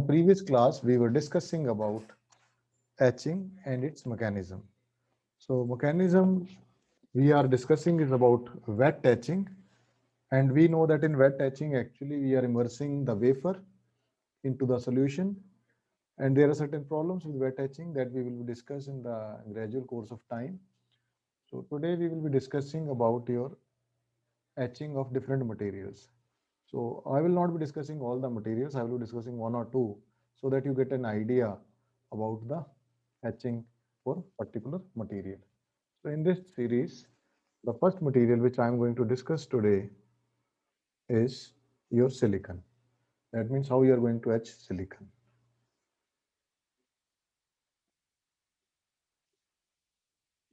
previous class, we were discussing about etching and its mechanism. So mechanism we are discussing is about wet etching, and we know that in wet etching actually we are immersing the wafer into the solution, and there are certain problems with wet etching that we will discuss in the gradual course of time. So today we will be discussing about your etching of different materials. So I will not be discussing all the materials, I will be discussing one or two so that you get an idea about the etching for particular material. So in this series, the first material which I am going to discuss today is your silicon. That means how you are going to etch silicon.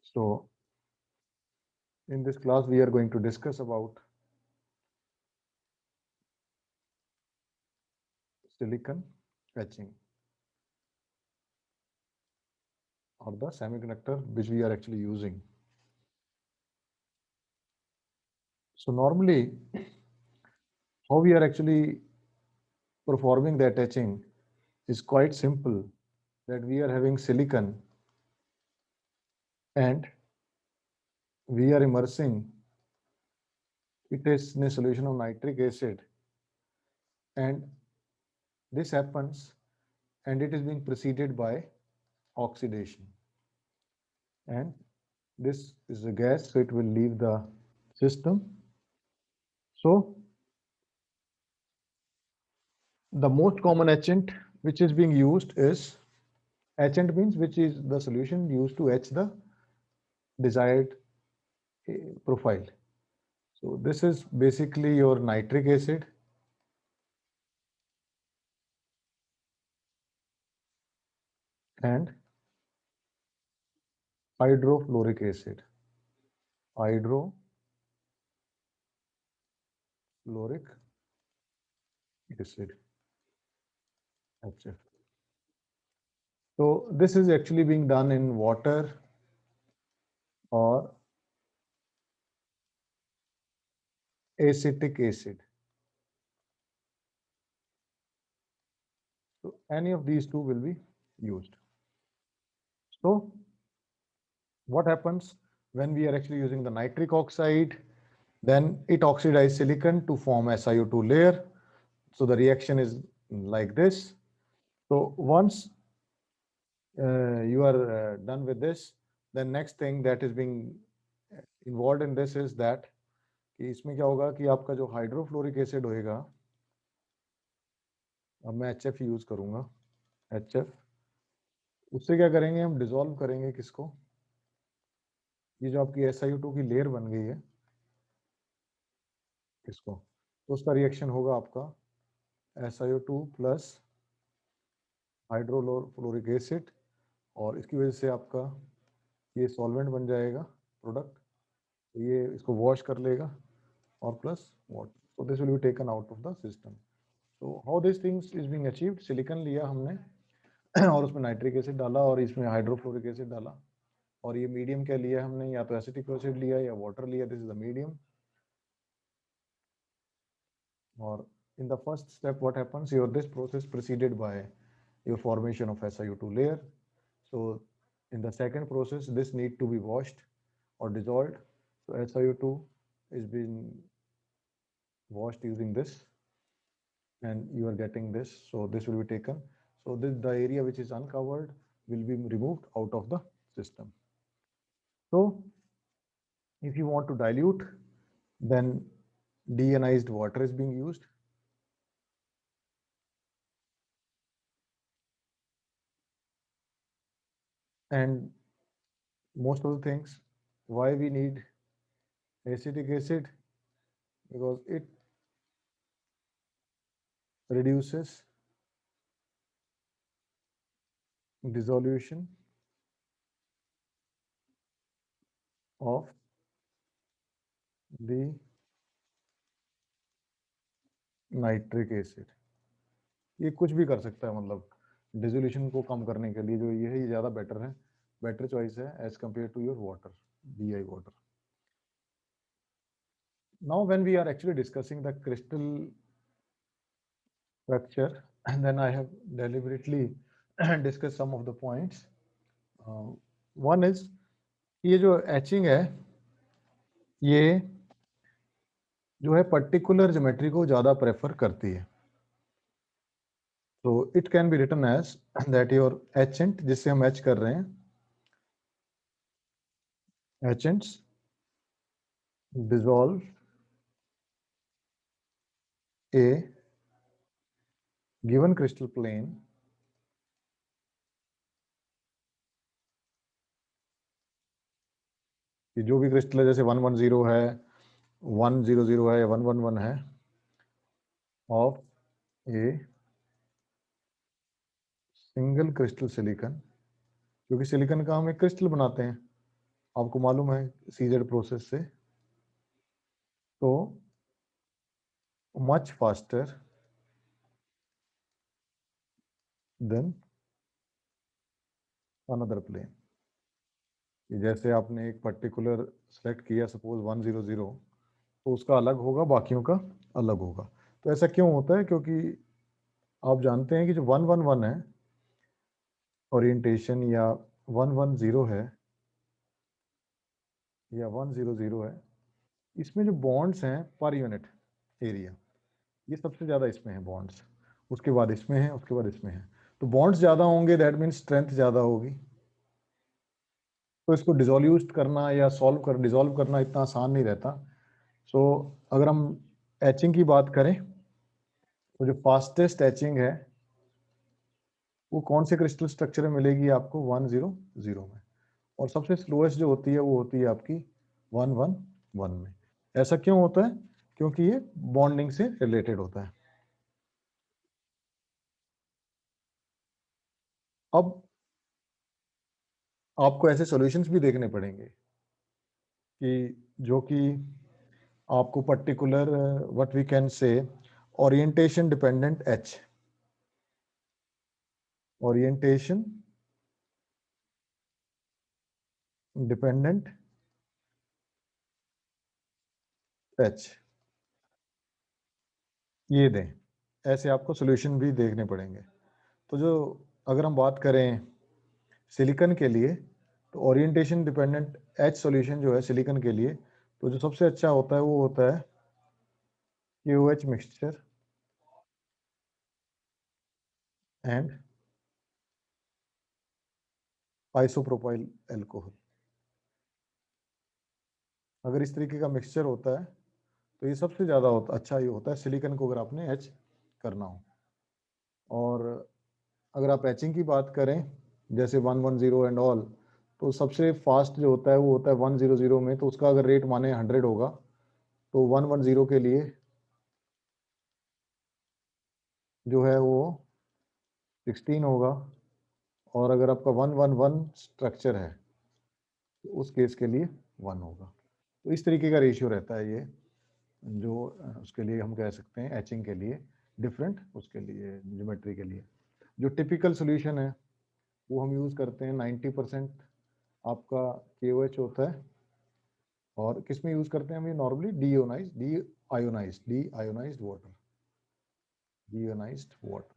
So in this class, we are going to discuss about silicon etching or the semiconductor which we are actually using. So normally, how we are actually performing that etching is quite simple, that we are having silicon and we are immersing it is in a solution of nitric acid, and this happens and it is being preceded by oxidation, and this is a gas, so it will leave the system. So the most common etchant which is being used is, etchant means which is the solution used to etch the desired profile. So this is basically your nitric acid, and hydrofluoric acid. Hydrofluoric acid, HF. So this is actually being done in water or acetic acid. So any of these two will be used. So what happens when we are actually using the nitric oxide? Then it oxidizes silicon to form SiO2 layer. So the reaction is like this. So once you are done with this, the next thing that is being involved in this is that कि इसमें क्या होगा कि आपका जो hydrofluoric acid होएगा, अब मैं HF यूज करूंगा, HF, उससे क्या करेंगे हम, डिसॉल्व करेंगे किसको, ये जो आपकी SiO2 की लेयर बन गई है इसको, तो उसका रिएक्शन होगा आपका SiO2 प्लस हाइड्रोफ्लोरिक एसिड, और इसकी वजह से आपका ये सॉल्वेंट बन जाएगा प्रोडक्ट, तो ये इसको वॉश कर लेगा और plus water, so this will be taken out of the system. So how this things is being achieved, silicon लिया हमने और उसमें नाइट्रिक एसिड डाला और इसमें हाइड्रोफ्लोरिक एसिड डाला, और ये मीडियम क्या लिया हमने, या तो एसिटिक एसिड लिया या वाटर लिया, दिस इज द मीडियम. और in the first step what happens, your this process preceded by your formation of SiO2 layer. So in the second process this need to be washed or dissolved. So SiO2 is being washed using this and you are getting this, so this will be taken, so this, the area which is uncovered will be removed out of the system. So if you want to dilute, then deionized water is being used. And most of the things, why we need acetic acid, because it reduces dissolution of the nitric acid. ये कुछ भी कर सकता है, मतलब dissolution को कम करने के लिए जो ये है ये ज़्यादा बेटर है, बेटर चॉइस है as compare to your water, DI water. Now when we are actually discussing the crystal structure and then I have deliberately discussed some of the points. One is ये जो etching है ये जो है particular geometry को ज़्यादा prefer करती है. तो it can be written as that your etchant जिससे हम एच कर रहे हैं, एचेंट्स dissolve a given crystal plane कि जो भी क्रिस्टल है जैसे 110 है, 100 है या 111 है of a single crystal silicon, क्योंकि सिलिकॉन का हम एक क्रिस्टल बनाते हैं, आपको मालूम है सीजेड प्रोसेस से. तो much faster than another plane. जैसे आपने एक पर्टिकुलर सेलेक्ट किया सपोज 100, तो उसका अलग होगा, बाकियों का अलग होगा. तो ऐसा क्यों होता है? क्योंकि आप जानते हैं कि जो 111 है ओरिएंटेशन या 110 है या 100 है, इसमें जो बॉन्ड्स हैं पर यूनिट एरिया ये सबसे ज़्यादा इसमें है बॉन्ड्स, उसके बाद इसमें है, उसके बाद इसमें है. तो बॉन्ड्स ज़्यादा होंगे दैट मीन्स स्ट्रेंथ ज़्यादा होगी. तो इसको डिसोल्यूट करना या डिसॉल्व करना इतना आसान नहीं रहता. सो अगर हम एचिंग की बात करें तो जो फास्टेस्ट एचिंग है वो कौन से क्रिस्टल स्ट्रक्चर में मिलेगी आपको? 100 में. और सबसे स्लोएस्ट जो होती है वो होती है आपकी 111 में. ऐसा क्यों होता है? क्योंकि ये बॉन्डिंग से रिलेटेड होता है. अब आपको ऐसे सॉल्यूशंस भी देखने पड़ेंगे कि जो कि आपको particular what we can say orientation dependent etch, orientation dependent etch ये दें. ऐसे आपको सॉल्यूशन भी देखने पड़ेंगे. तो जो अगर हम बात करें सिलिकॉन के लिए तो ओरिएंटेशन डिपेंडेंट एच सॉल्यूशन जो है सिलिकॉन के लिए, तो जो सबसे अच्छा होता है वो होता है KOH mixture and isopropyl alcohol. अगर इस तरीके का मिक्सचर होता है तो ये सबसे ज़्यादा अच्छा ये होता है सिलिकॉन को अगर आपने एच करना हो. और अगर आप एचिंग की बात करें जैसे 110 एंड ऑल, तो सबसे फास्ट जो होता है वो होता है 100 में. तो उसका अगर रेट माने 100 होगा तो 110 के लिए जो है वो 16 होगा. और अगर आपका 111 स्ट्रक्चर है तो उस केस के लिए 1 होगा. तो इस तरीके का रेशियो रहता है ये जो उसके लिए हम कह सकते हैं एचिंग के लिए डिफरेंट, उसके लिए ज्योमेट्री के लिए. जो टिपिकल सोल्यूशन है वो हम यूज़ करते हैं 90% आपका KOH होता है. और किस में यूज़ करते हैं हम ये normally? D ionised water,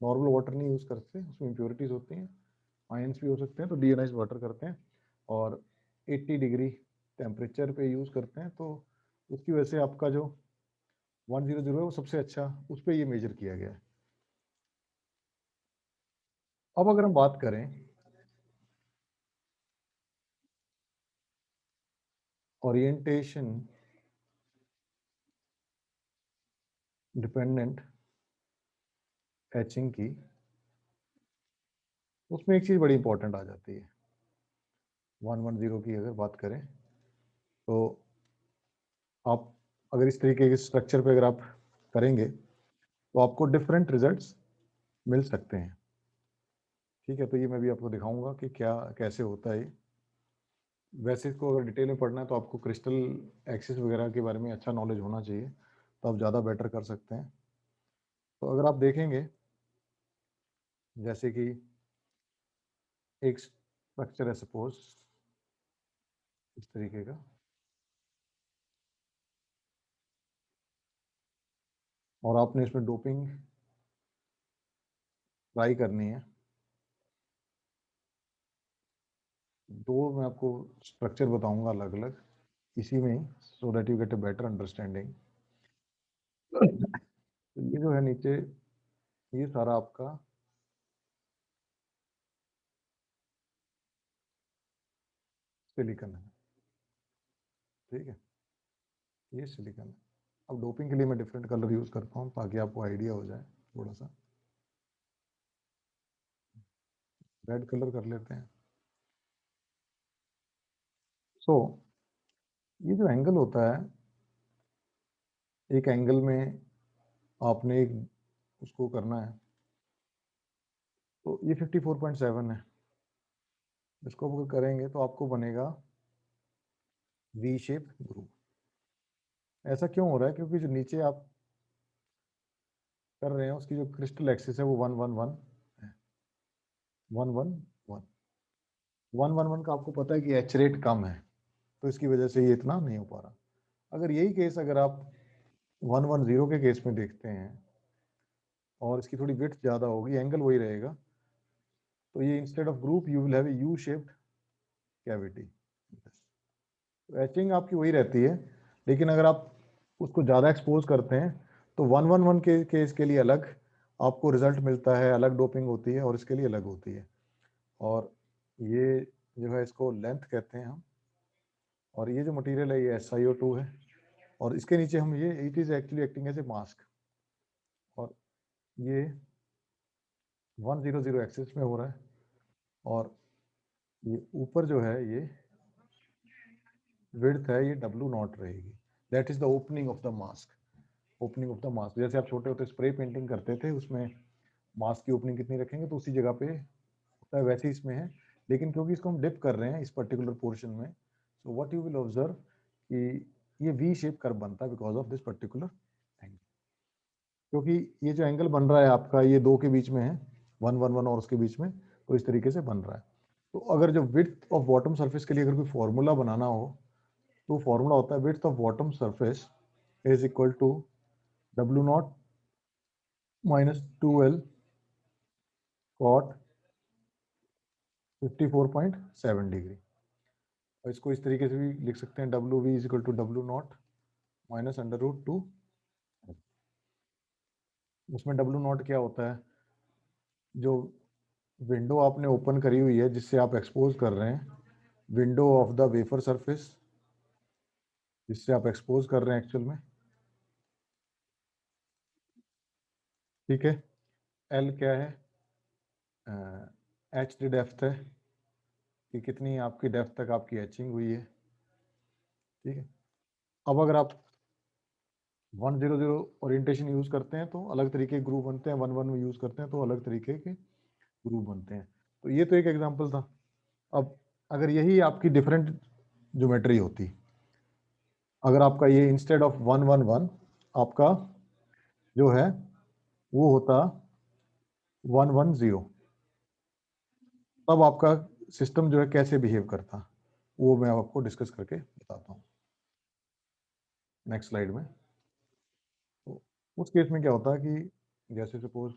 normal water नहीं यूज़ करते, उसमें इम्प्योरिटीज़ होती हैं, आयंस भी हो सकते हैं. तो डीआयोनाइज्ड वाटर करते हैं और 80 डिग्री टेम्परेचर पे यूज़ करते हैं. तो उसकी वजह से आपका जो 100 है वो सबसे अच्छा उस पर ये मेजर किया गया है. अब अगर हम बात करें ओरिएंटेशन डिपेंडेंट एचिंग की, उसमें एक चीज़ बड़ी इंपॉर्टेंट आ जाती है. 110 की अगर बात करें तो आप अगर इस तरीके के स्ट्रक्चर पे अगर आप करेंगे तो आपको डिफरेंट रिजल्ट्स मिल सकते हैं. ठीक है, तो ये मैं भी आपको दिखाऊंगा कि क्या कैसे होता है. वैसे इसको अगर डिटेल में पढ़ना है तो आपको क्रिस्टल एक्सिस वगैरह के बारे में अच्छा नॉलेज होना चाहिए, तो आप ज़्यादा बेटर कर सकते हैं. तो अगर आप देखेंगे जैसे कि एक स्ट्रक्चर है सपोज इस तरीके का, और आपने इसमें डोपिंग ट्राई करनी है। दो मैं आपको स्ट्रक्चर बताऊंगा अलग अलग इसी में ही, so that you get a better understanding. ये जो है नीचे, ये सारा आपका सिलिकॉन है, ठीक है, ये सिलिकॉन है। अब डोपिंग के लिए मैं डिफरेंट कलर यूज करता हूँ ताकि आपको आइडिया हो जाए थोड़ा सा। रेड कलर कर लेते हैं। सो ये जो एंगल होता है, एक एंगल में आपने एक उसको करना है, तो ये 54.7 है। इसको अगर करेंगे तो आपको बनेगा वी शेप ग्रुप। ऐसा क्यों हो रहा है? क्योंकि जो नीचे आप कर रहे हैं उसकी जो क्रिस्टल एक्सिस है वो 111 है, 111 111 का आपको पता है कि एच रेट कम है, तो इसकी वजह से ये इतना नहीं हो पा रहा। अगर यही केस अगर आप 110 के केस में देखते हैं और इसकी थोड़ी विड्थ ज़्यादा होगी, एंगल वही रहेगा, तो ये instead of group you will have a U shaped cavity. Etching आपकी वही रहती है, लेकिन अगर आप उसको ज़्यादा एक्सपोज करते हैं तो 111 के केस के लिए अलग आपको रिजल्ट मिलता है, अलग डोपिंग होती है और इसके लिए अलग होती है। और ये जो है इसको लेंथ कहते हैं हम, और ये जो मटेरियल है ये SiO2 है, और इसके नीचे हम ये it is actually acting as a mask, और ये 100 एक्सिस में हो रहा है, और ये ऊपर जो है ये विड्थ है, ये W0 रहेगी। That is the opening of the mask. Opening of the mask, जैसे आप छोटे होते स्प्रे पेंटिंग करते थे, उसमें मास्क की ओपनिंग कितनी रखेंगे तो उसी जगह पे होता है, वैसे इसमें है। लेकिन क्योंकि इसको हम डिप कर रहे हैं इस पर्टिकुलर पोर्शन में, so what you will observe कि ये वी शेप कर्व बनता है because of this particular angle. क्योंकि ये जो एंगल बन रहा है आपका ये दो के बीच में है, 111 और उसके बीच में, तो इस तरीके से बन रहा है। तो अगर जो विड्थ ऑफ बॉटम सरफेस के लिए अगर कोई फॉर्मूला बनाना हो, तो फॉर्मूला होता है width of bottom surface is equal to W0 minus 2L cot 54.7 degree. और इसको इस तरीके से भी लिख सकते हैं, WV is equal to W0 minus √2। उसमें W0 क्या होता है? जो विंडो आपने ओपन करी हुई है जिससे आप एक्सपोज कर रहे हैं, window of the wafer surface जिससे आप एक्सपोज कर रहे हैं एक्चुअल में, ठीक है। L क्या है? H द डेप्थ है कि कितनी आपकी डेप्थ तक आपकी एचिंग हुई है, ठीक है। अब अगर आप 100 ओरिएंटेशन यूज करते हैं तो अलग तरीके के ग्रुप बनते हैं, 11 में यूज करते हैं तो अलग तरीके के ग्रुप बनते हैं। तो ये तो एक एग्जांपल था। अब अगर यही आपकी डिफरेंट ज्योमेट्री होती, अगर आपका ये इंस्टेड ऑफ 111 आपका जो है वो होता 110, तब आपका सिस्टम जो है कैसे बिहेव करता, वो मैं आपको डिस्कस करके बताता हूँ नेक्स्ट स्लाइड में। तो उस केस में क्या होता है कि जैसे suppose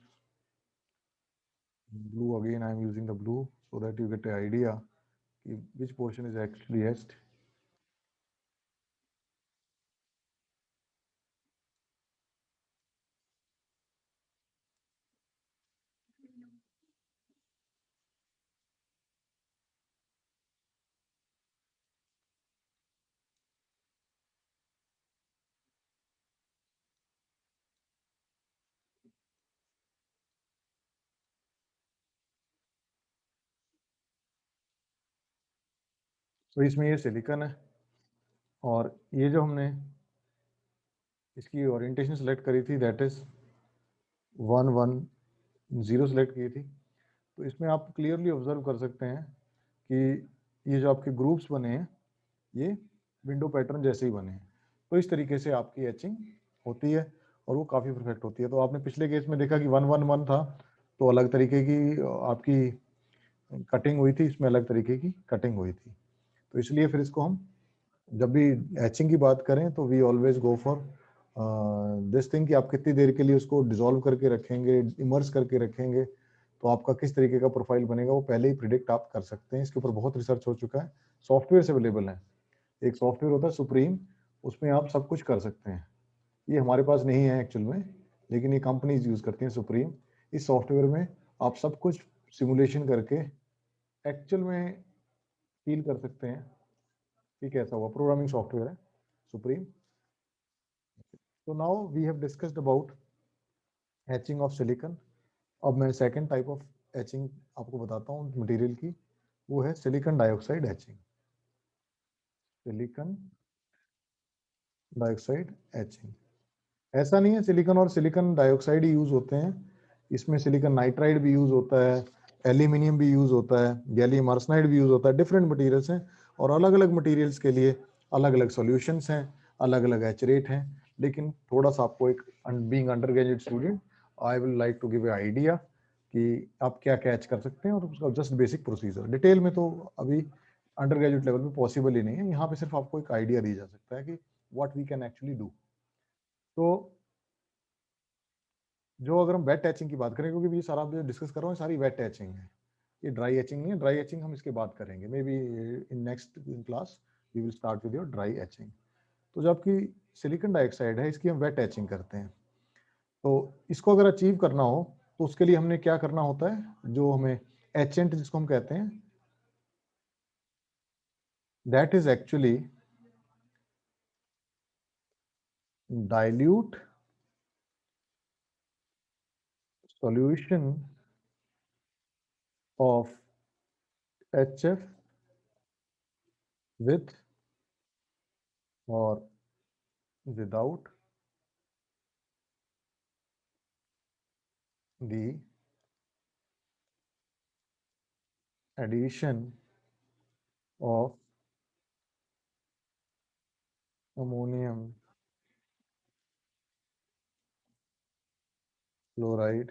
blue, again I am using the blue so that you get an idea which portion is actually etched. तो इसमें ये सिलिकॉन है, और ये जो हमने इसकी ओरिएंटेशन सेलेक्ट करी थी दैट इज 110 सेलेक्ट की थी। तो इसमें आप क्लियरली ऑब्जर्व कर सकते हैं कि ये जो आपके ग्रुप्स बने हैं ये विंडो पैटर्न जैसे ही बने हैं। तो इस तरीके से आपकी एचिंग होती है और वो काफ़ी परफेक्ट होती है। तो आपने पिछले केस में देखा कि 111 था तो अलग तरीके की आपकी कटिंग हुई थी, इसमें अलग तरीके की कटिंग हुई थी। तो इसलिए फिर इसको हम जब भी एचिंग की बात करें तो we always go for this thing कि आप कितनी देर के लिए उसको डिसॉल्व करके रखेंगे, इमर्स करके रखेंगे, तो आपका किस तरीके का प्रोफाइल बनेगा वो पहले ही प्रिडिक्ट आप कर सकते हैं। इसके ऊपर बहुत रिसर्च हो चुका है, सॉफ्टवेयर अवेलेबल है। एक सॉफ्टवेयर होता है सुप्रीम, उसमें आप सब कुछ कर सकते हैं। ये हमारे पास नहीं है एक्चुअल में, लेकिन ये कंपनीज यूज करती हैं सुप्रीम। इस सॉफ्टवेयर में आप सब कुछ सिमुलेशन करके एक्चुअल में फील कर सकते हैं कि कैसा हुआ। प्रोग्रामिंग सॉफ्टवेयर है सुप्रीम। तो now we have discussed about etching of silicon. अब मैं सेकंड टाइप ऑफ एचिंग आपको बताता हूँ मटेरियल की, वो है silicon dioxide etching. Silicon dioxide etching, ऐसा नहीं है सिलिकॉन और सिलिकॉन डाइऑक्साइड ही यूज होते हैं, इसमें सिलिकॉन नाइट्राइड भी यूज होता है, एल्यूमिनियम भी यूज होता है, गैलियम आर्सेनाइड भी यूज होता है। डिफरेंट मटेरियल्स हैं और अलग अलग मटेरियल्स के लिए अलग अलग सॉल्यूशंस हैं, अलग अलग एच रेट हैं। लेकिन थोड़ा सा आपको एक being under graduate student I will like to give a idea कि आप क्या कैच कर सकते हैं और उसका जस्ट बेसिक प्रोसीजर। डिटेल में तो अभी अंडर ग्रेजुएट लेवल पे पॉसिबल ही नहीं है, यहाँ पे सिर्फ आपको एक आइडिया दिया जा सकता है कि what we can actually do. तो जो अगर हम वेट टैचिंग की बात करें, क्योंकि ये सारा जो डिस्कस कर रहा हूँ सारी वेट टैचिंग है, ये ड्राई एचिंग नहीं है। ड्राई एचिंग हम इसके बाद करेंगे, maybe in next class we will start with your dry etching. तो जो आपकी सिलिकॉन डाइऑक्साइड है इसकी हम वेट एचिंग करते हैं। तो इसको अगर अचीव करना हो तो उसके लिए हमने क्या करना होता है, जो हमें एचेंट जिसको हम कहते हैं, that is actually dilute solution of HF with or without the addition of ammonium fluoride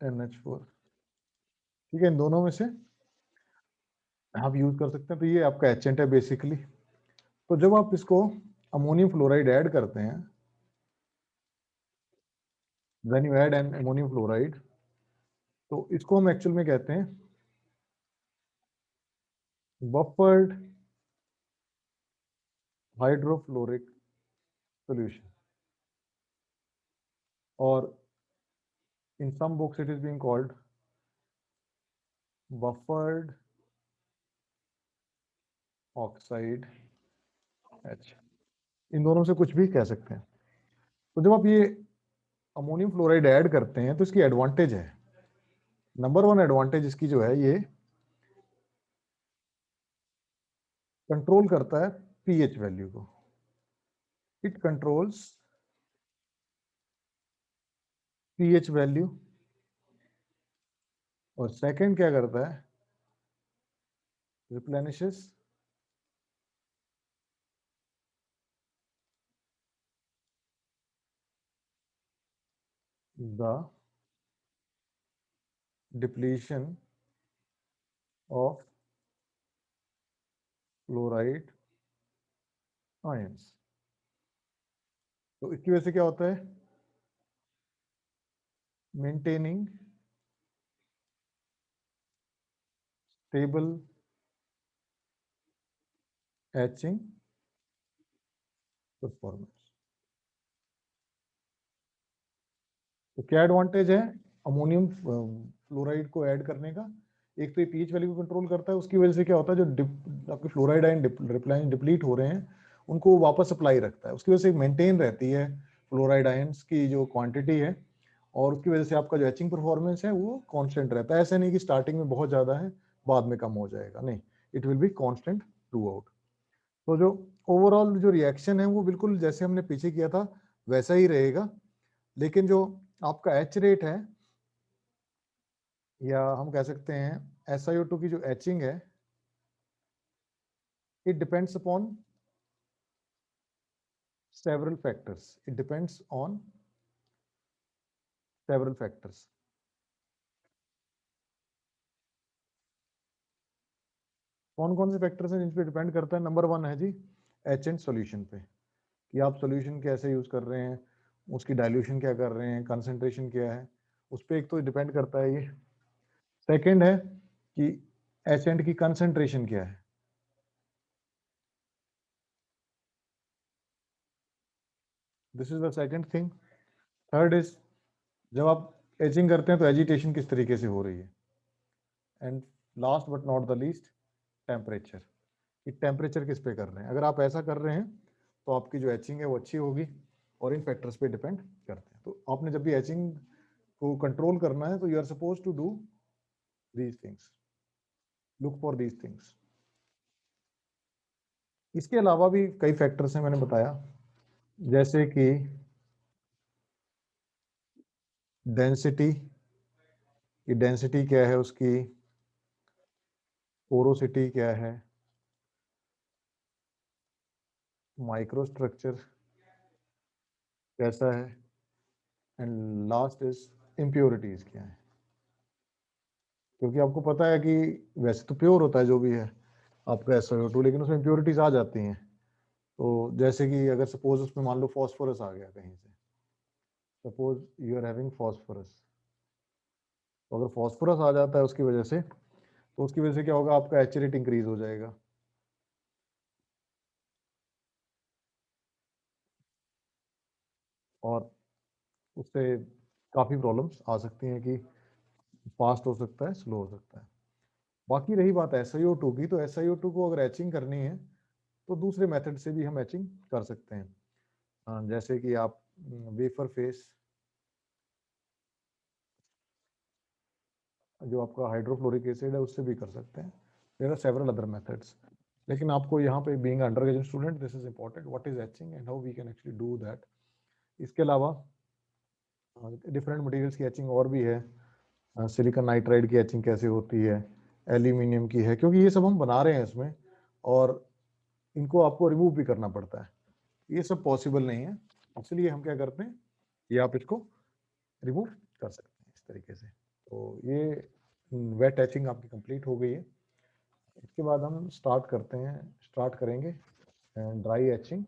NH4। ठीक है, इन दोनों में से आप यूज कर सकते हैं। तो ये आपका एचेंट है बेसिकली। तो जब आप इसको अमोनियम फ्लोराइड ऐड करते हैं, when you add N ammonium fluoride, तो इसको हम एक्चुअल में कहते हैं बफर्ड हाइड्रोफ्लोरिक सॉल्यूशन, और in some books it is being called buffered oxide H। इन दोनों से कुछ भी कह सकते हैं। तो जब आप ये अमोनियम फ्लोराइड ऐड करते हैं तो इसकी एडवांटेज है, नंबर वन एडवांटेज इसकी जो है, ये कंट्रोल करता है पीएच वैल्यू को। It controls pH value. और सेकंड क्या करता है, replenishes the depletion of fluoride ions. तो इसकी वजह से क्या होता है, मेंटेनिंग स्टेबल एचिंग परफॉर्मेंस। तो क्या एडवांटेज है अमोनियम फ्लोराइड को ऐड करने का, एक तो ये पीएच वैल्यू को कंट्रोल करता है, उसकी वजह से क्या होता है जो आपके फ्लोराइड आयन डिप्लीट हो रहे हैं उनको वापस सप्लाई रखता है, उसकी वजह से मेंटेन रहती है फ्लोराइड आयंस की जो क्वांटिटी है, और उसकी वजह से आपका जो एचिंग परफॉर्मेंस है वो कांस्टेंट रहता है। ऐसा नहीं कि स्टार्टिंग में बहुत ज्यादा है बाद में कम हो जाएगा, नहीं, it will be constant through out. तो जो ओवरऑल जो रिएक्शन है वो बिल्कुल जैसे हमने पीछे किया था वैसा ही रहेगा, लेकिन जो आपका एच रेट है, या हम कह सकते हैं SiO2 की जो एचिंग है, it depends upon several factors, it depends on several factors. कौन कौन से फैक्टर्स हैं जिन पे डिपेंड करता है, नंबर वन है जी एचेंट सॉल्यूशन पे, कि आप सॉल्यूशन कैसे यूज कर रहे हैं, उसकी डाइल्यूशन क्या कर रहे हैं, कंसंट्रेशन क्या है, उस पर एक तो डिपेंड करता है ये। सेकंड है कि एचेंट की कंसंट्रेशन क्या है, this is the second thing. Third is जब आप एचिंग करते हैं तो एजिटेशन किस तरीके से हो रही है। And last but not the least, temperature, कि टेम्परेचर किस पे कर रहे हैं। अगर आप ऐसा कर रहे हैं तो आपकी जो एचिंग है वो अच्छी होगी, और इन फैक्टर्स पे डिपेंड करते हैं। तो आपने जब भी एचिंग को कंट्रोल करना है तो you are suppose to do these things, look for these things. इसके अलावा भी कई फैक्टर्स हैं मैंने बताया, जैसे कि डेंसिटी, कि डेंसिटी क्या है उसकी, पोरोसिटी क्या है, माइक्रोस्ट्रक्चर कैसा है, एंड लास्ट इज इम्प्योरिटीज क्या है। क्योंकि आपको पता है कि वैसे तो प्योर होता है जो भी है आपका SiO2, लेकिन उसमें इम्प्योरिटीज आ जाती हैं। तो जैसे कि अगर सपोज उसमें मान लो फॉस्फोरस आ गया कहीं से, suppose you are having phosphorus, तो अगर फॉस्फोरस आ जाता है उसकी वजह से, तो उसकी वजह से क्या होगा, आपका एच रेट इंक्रीज हो जाएगा। और उससे काफ़ी प्रॉब्लम्स आ सकती हैं कि फास्ट हो सकता है, स्लो हो सकता है। बाकी रही बात SiO2 की, तो SiO2 को अगर एचिंग करनी है तो दूसरे मेथड से भी हम एचिंग कर सकते हैं। जैसे कि आप वेफर फेस, जो आपका हाइड्रोफ्लोरिक एसिड है उससे भी कर सकते हैं। There are several other methods, लेकिन आपको यहाँ पे being under graduate student this is important, what is etching and how we can actually do that. इसके अलावा डिफरेंट मटेरियल्स की एचिंग और भी है। सिलिकॉन नाइट्राइड की एचिंग कैसे होती है, एल्यूमिनियम की है, क्योंकि ये सब हम बना रहे हैं इसमें, और इनको आपको रिमूव भी करना पड़ता है, ये सब पॉसिबल नहीं है। इसलिए हम क्या करते हैं, ये आप इसको रिमूव कर सकते हैं इस तरीके से। तो ये वेट एचिंग आपकी कंप्लीट हो गई है। इसके बाद हम स्टार्ट करेंगे ड्राई एचिंग।